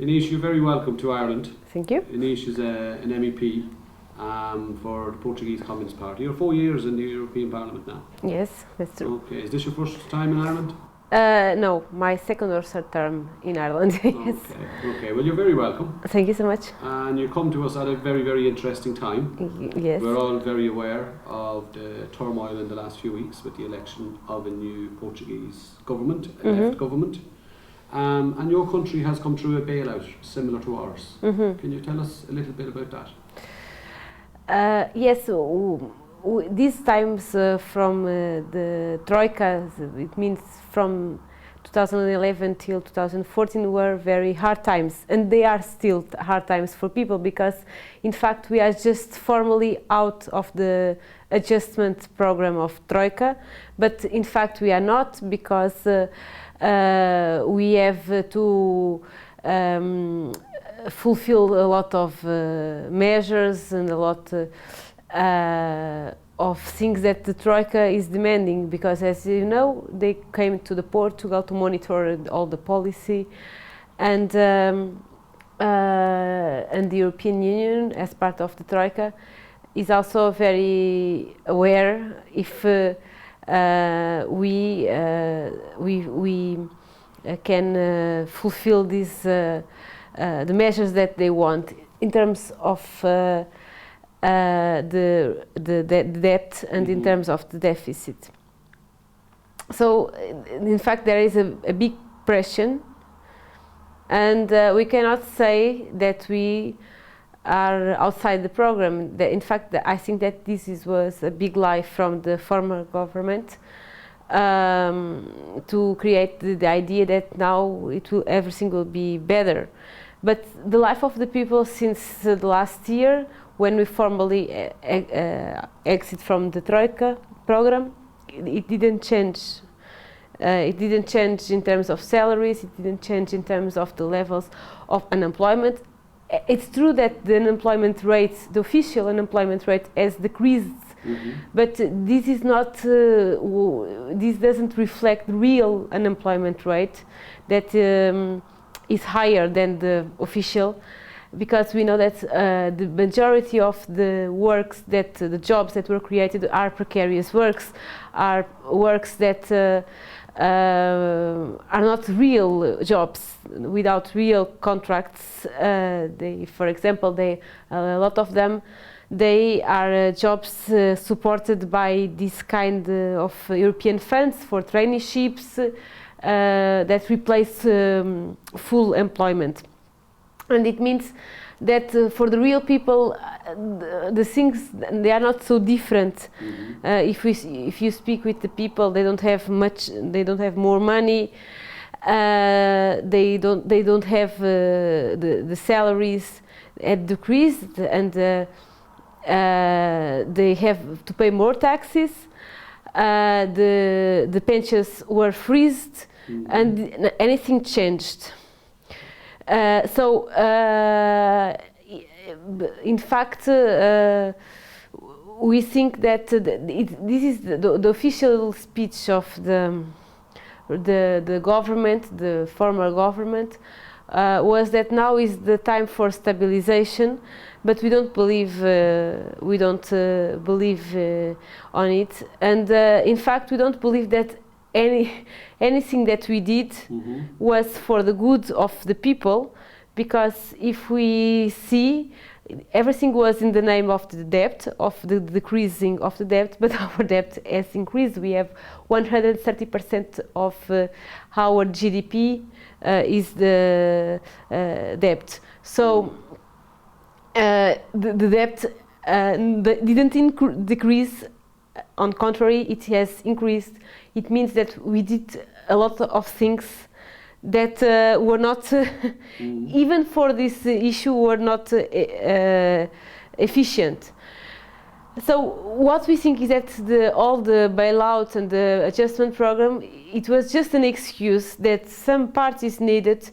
Inês, you're very welcome to Ireland. Thank you. Inês is an MEP for the Portuguese Communist Party. You're 4 years in the European Parliament now. Yes, that's true. Okay, is this your first time in Ireland? No, my second or third term in Ireland. Yes. Okay, well you're very welcome. Thank you so much. And you come to us at a very, very interesting time. Yes. We're all very aware of the turmoil in the last few weeks with the election of a new Portuguese government, a left government. And your country has come through a bailout similar to ours. Can you tell us a little bit about that? Yes, these times from the Troika, it means from 2011 till 2014 were very hard times, and they are still hard times for people because in fact we are just formally out of the adjustment program of Troika, but in fact we are not, because we have to fulfill a lot of measures and a lot of things that the Troika is demanding, because as you know they came to Portugal to monitor all the policy, and the European Union as part of the Troika is also very aware if we can fulfill these the measures that they want in terms of the debt and in terms of the deficit. So in fact there is a big pressure, and we cannot say that we are outside the program. In fact, I think that this was a big lie from the former government to create the idea that now everything will be better. But the life of the people since the last year, when we formally exit from the Troika program, it didn't change. It didn't change in terms of salaries, it didn't change in terms of the levels of unemployment. It's true that the unemployment rate, the official unemployment rate, has decreased, but this is not. This doesn't reflect the real unemployment rate that is higher than the official, because we know that the majority of the works that the jobs that were created are precarious works, are works that are not real jobs without real contracts. For example, a lot of them, they are jobs supported by this kind of European funds for traineeships that replace full employment. And it means that for the real people, the things, they are not so different. If you speak with the people, they don't have much. They don't have more money. They don't have the salaries had decreased, and they have to pay more taxes. The pensions were freezed, and anything changed. In fact, we think that this is the official speech of the government, the former government, was that now is the time for stabilization, but we don't believe on it, and in fact we don't believe that anything that we did was for the good of the people, because if we see, everything was in the name of the debt, of the decreasing of the debt, but our debt has increased. We have 130% of our GDP is the debt. So the debt didn't decrease. On contrary, it has increased. It means that we did a lot of things that were not, even for this issue, were not efficient. So what we think is that all the bailout and the adjustment program, it was just an excuse that some parties needed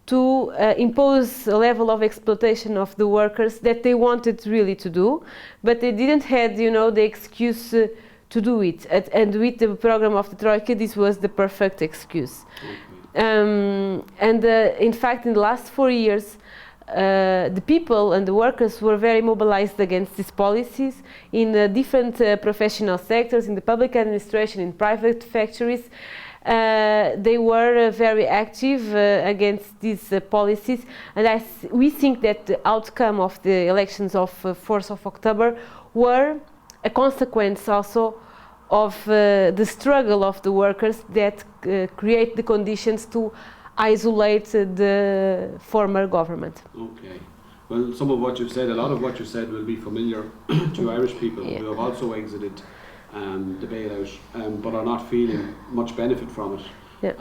to impose a level of exploitation of the workers that they wanted really to do, but they didn't have, the excuse to do it. And with the program of the Troika, this was the perfect excuse. In fact, in the last 4 years, the people and the workers were very mobilized against these policies in different professional sectors, in the public administration, in private factories. They were very active against these policies, and we think that the outcome of the elections of 4th of October were a consequence also of the struggle of the workers that create the conditions to isolate the former government. Okay. Well, some of what you've said, a lot of what you've said will be familiar to Irish people who have also exited the bailout, but are not feeling much benefit from it,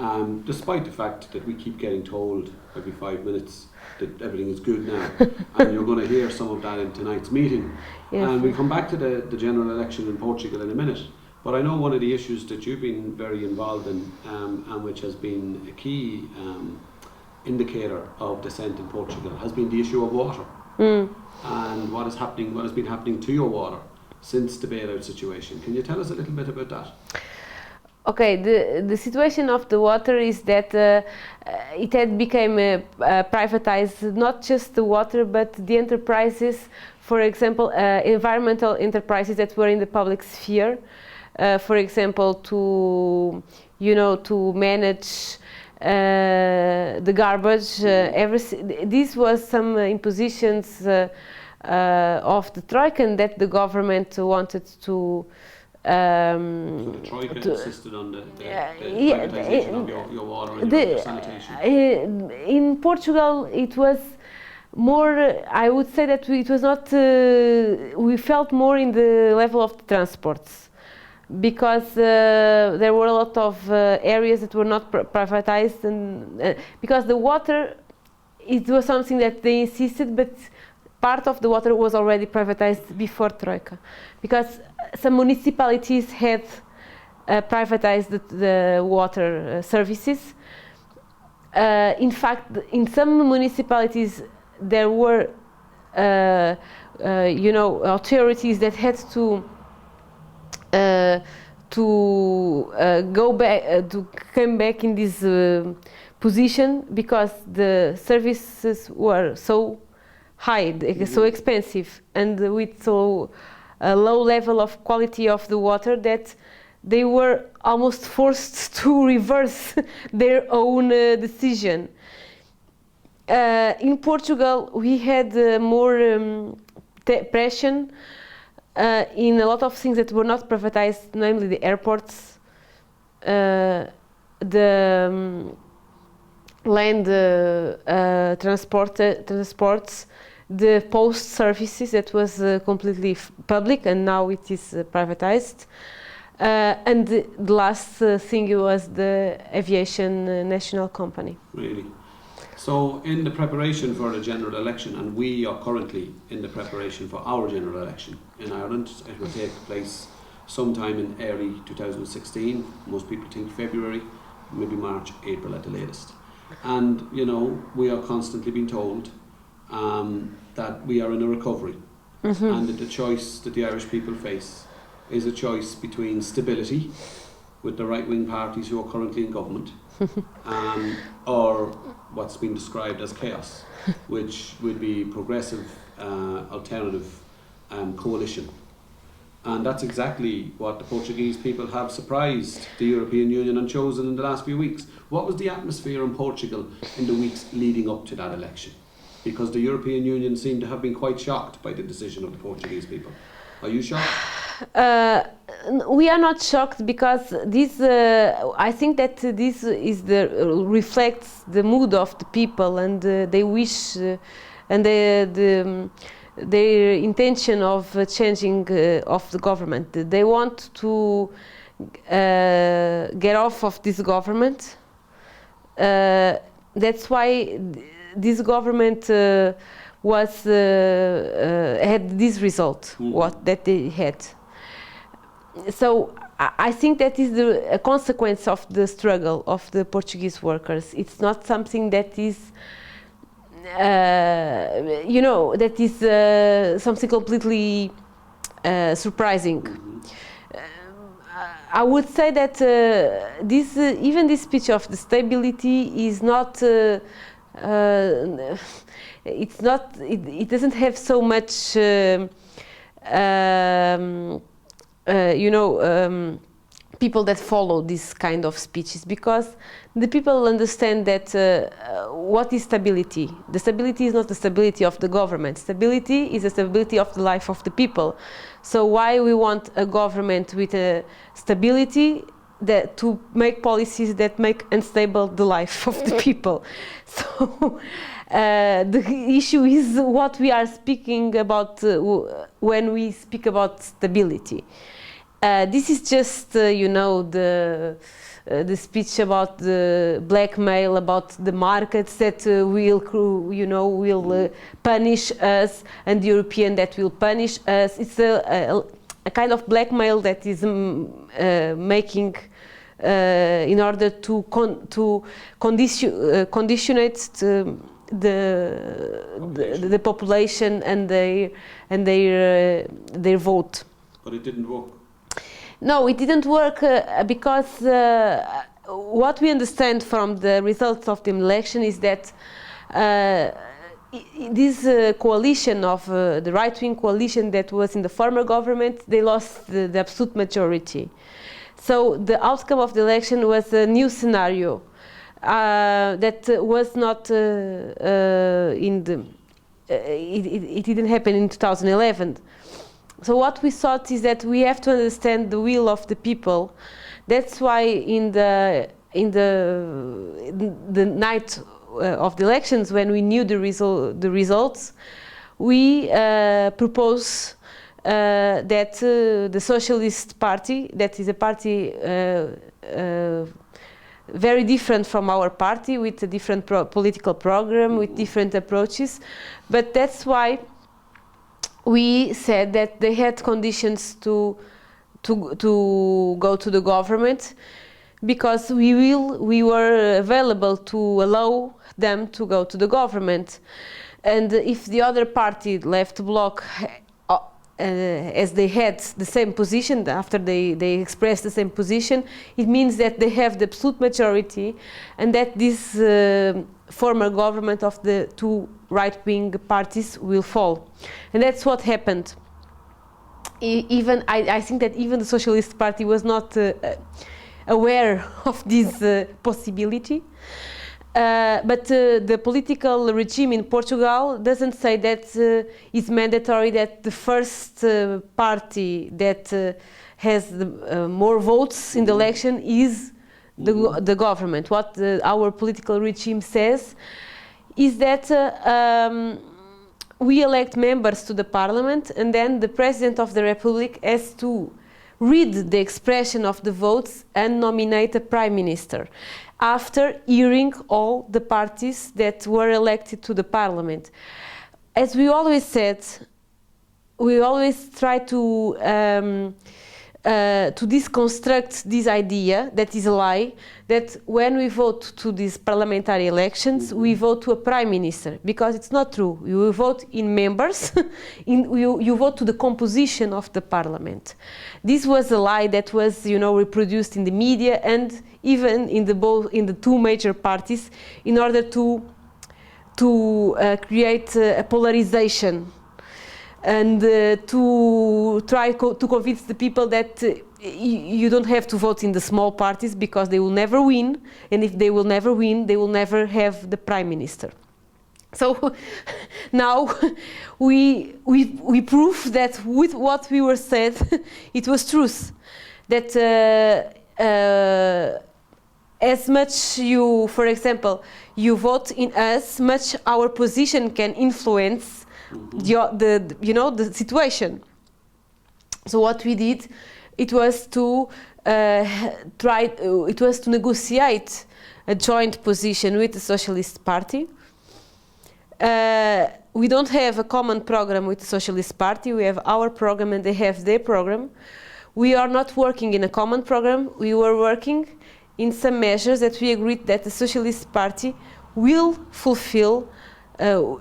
despite the fact that we keep getting told every 5 minutes that everything is good now. And you're going to hear some of that in tonight's meeting. Yes. And we'll come back to the general election in Portugal in a minute. But I know one of the issues that you've been very involved in, and which has been a key indicator of dissent in Portugal, has been the issue of water. And what has been happening to your water since the bailout situation. Can you tell us a little bit about that? Okay, the situation of the water is that it had become privatized, not just the water, but the enterprises, for example, environmental enterprises that were in the public sphere. For example, to manage the garbage. This was some impositions of the Troika, and that the government wanted to. So the Troika insisted on the privatisation of your water and your sanitation. In Portugal, it was more. I would say that it was not. We felt more in the level of the transports, because there were a lot of areas that were not privatized, and because the water, it was something that they insisted, but part of the water was already privatized before Troika, because some municipalities had privatized the water services. In fact, in some municipalities there were authorities that had to go back, to come back in this position, because the services were so high, so expensive, and with so a low level of quality of the water, that they were almost forced to reverse their own decision. In Portugal, we had more pressure in a lot of things that were not privatized, namely the airports, the land transports, the post services that was completely public, and now it is privatized. And the last thing was the aviation national company. Really? So in the preparation for the general election, and we are currently in the preparation for our general election in Ireland, it will take place sometime in early 2016. Most people think February, maybe March, April at the latest. And, we are constantly being told that we are in a recovery, and that the choice that the Irish people face is a choice between stability with the right-wing parties who are currently in government, or what's been described as chaos, which would be progressive alternative coalition. And that's exactly what the Portuguese people have surprised the European Union and chosen in the last few weeks. What was the atmosphere in Portugal in the weeks leading up to that election? Because the European Union seemed to have been quite shocked by the decision of the Portuguese people. Are you shocked? We are not shocked, because this. I think that this is reflects the mood of the people, and they wish, and their intention of changing of the government. They want to get off of this government. That's why this government was had this result. What that they had. So I think that is a consequence of the struggle of the Portuguese workers. It's not something that is, that is something completely surprising. I would say that this even this speech of the stability is not. It's not. It doesn't have so much. People that follow this kind of speeches, because the people understand that what is stability? The stability is not the stability of the government. Stability is the stability of the life of the people. So why we want a government with a stability that to make policies that make unstable the life of the people? So the issue is what we are speaking about when we speak about stability. This is just, the speech about the blackmail, about the markets that will punish us, and the European that will punish us. It's a kind of blackmail that is making in order to conditionate the population and their vote. But it didn't work. No, it didn't work because what we understand from the results of the election is that this coalition of the right-wing coalition that was in the former government, they lost the absolute majority. So the outcome of the election was a new scenario that was not it didn't happen in 2011. So what we thought is that we have to understand the will of the people. That's why in the night of the elections, when we knew the results, we proposed that the Socialist Party, that is a party very different from our party, with a different political program, with different approaches, but that's why we said that they had conditions to go to the government, because we were available to allow them to go to the government. And if the other party, left bloc, as they had the same position, after they expressed the same position, it means that they have the absolute majority, and that this former government of the two right-wing parties will fall. And that's what happened. I think that even the Socialist Party was not aware of this possibility. But the political regime in Portugal doesn't say that it's mandatory that the first party that has more votes in the election is the government. What our political regime says is that we elect members to the parliament, and then the President of the Republic has to read the expression of the votes and nominate a prime minister, after hearing all the parties that were elected to the parliament. As we always said, we always try to deconstruct this idea that is a lie, that when we vote to these parliamentary elections, we vote to a prime minister, because it's not true. You vote in members, you vote to the composition of the parliament. This was a lie that was, reproduced in the media and even in the two major parties, in order to create a polarization, and to try to convince the people that you don't have to vote in the small parties, because they will never win, and if they will never win, they will never have the prime minister. So now we prove that with what we were said, it was truth. That as much for example, you vote in us, much our position can influence the situation. So what we did, it was to negotiate a joint position with the Socialist Party. We don't have a common program with the Socialist Party. We have our program and they have their program. We are not working in a common program. We were working in some measures that we agreed that the Socialist Party will fulfill, will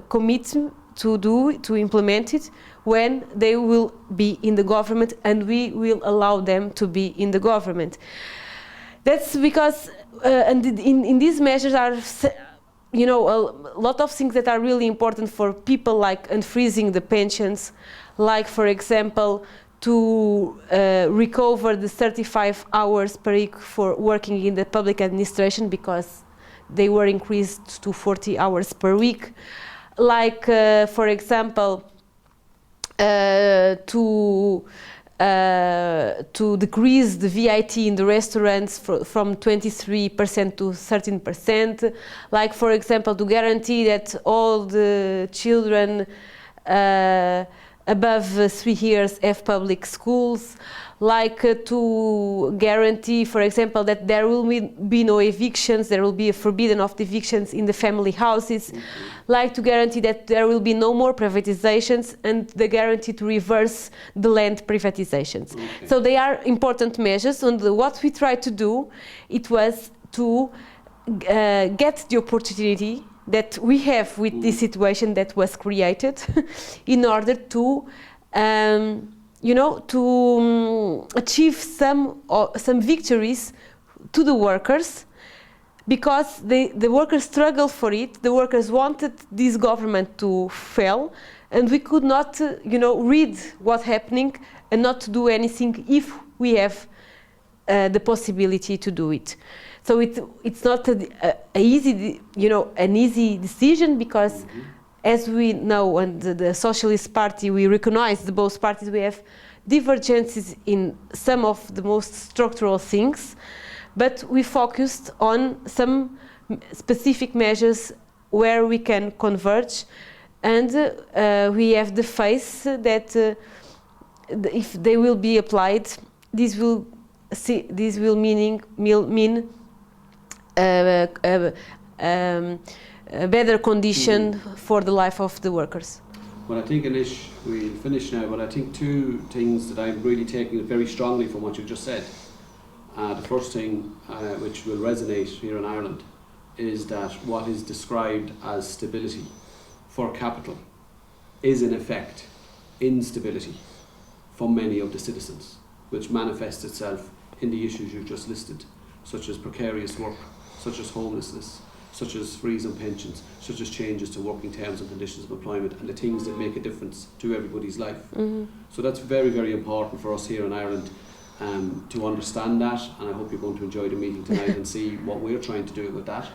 commit to implement it when they will be in the government and we will allow them to be in the government. That's because and in these measures are, you know, a lot of things that are really important for people, like unfreezing the pensions, like, for example, to recover the 35 hours per week for working in the public administration, because they were increased to 40 hours per week. Like, for example, to decrease the VAT in the restaurants from 23% to 13%. Like, for example, to guarantee that all the children above 3 years have public schools. Like, to guarantee, for example, that there will be no evictions, there will be a forbidden of the evictions in the family houses. Like, to guarantee that there will be no more privatizations, and the guarantee to reverse the land privatizations. So they are important measures, and what we tried to do, it was to get the opportunity that we have with this situation that was created in order to you know, to achieve some victories to the workers, because the workers struggled for it. The workers wanted this government to fail, and we could not, you know, read what's happening and not do anything if we have the possibility to do it. So it's not an easy decision, because as we know, and the Socialist Party, we recognize the both parties, we have divergences in some of the most structural things, but we focused on some specific measures where we can converge, and we have the faith that if they will be applied, this will mean a better condition for the life of the workers. Well, I think, Inês, we'll finish now, but I think two things that I'm really taking very strongly from what you just said. The first thing, which will resonate here in Ireland, is that what is described as stability for capital is in effect instability for many of the citizens, which manifests itself in the issues you've just listed, such as precarious work, such as homelessness, such as freeze on pensions, such as changes to working terms and conditions of employment, and the things that make a difference to everybody's life. So that's very, very important for us here in Ireland to understand that, and I hope you're going to enjoy the meeting tonight and see what we're trying to do with that.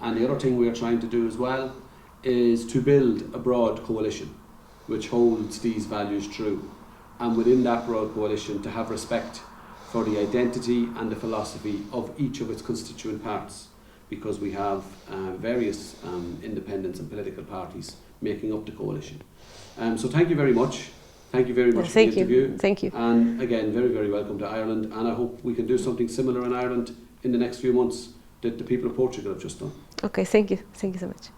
And the other thing we're trying to do as well is to build a broad coalition which holds these values true, and within that broad coalition to have respect for the identity and the philosophy of each of its constituent parts, because we have various independents and political parties making up the coalition. So thank you very much. Thank you very much for the interview. Thank you. And again, very, very welcome to Ireland, and I hope we can do something similar in Ireland in the next few months that the people of Portugal have just done. Okay, thank you. Thank you so much.